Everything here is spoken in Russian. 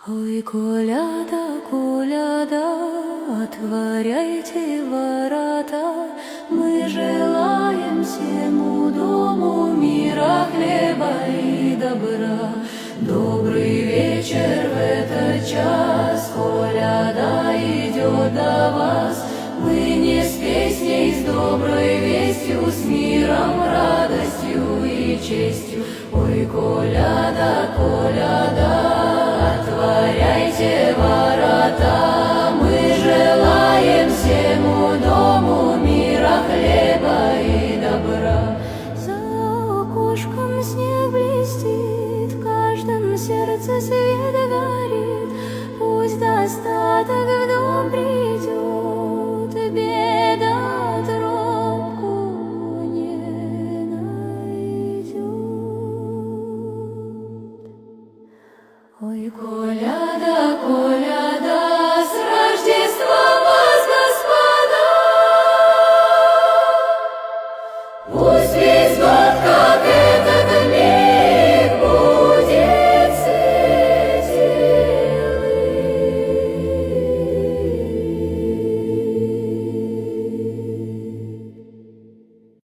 Ой, коляда, коляда, отворяйте ворота, мы желаем всему дому мира, хлеба и добра. Добрый вечер в этот час, коляда идет до вас. Мы не с песней, с доброй вестью, с миром, радостью и честью. Ой, коляда, коляда, отворяйте ворота, мы желаем всему дому мира, хлеба и добра. За окошком снег блестит, в каждом сердце свет горит. Пусть достаток в дом придет, беда тропку не найдет. Ой, коляда, коляда,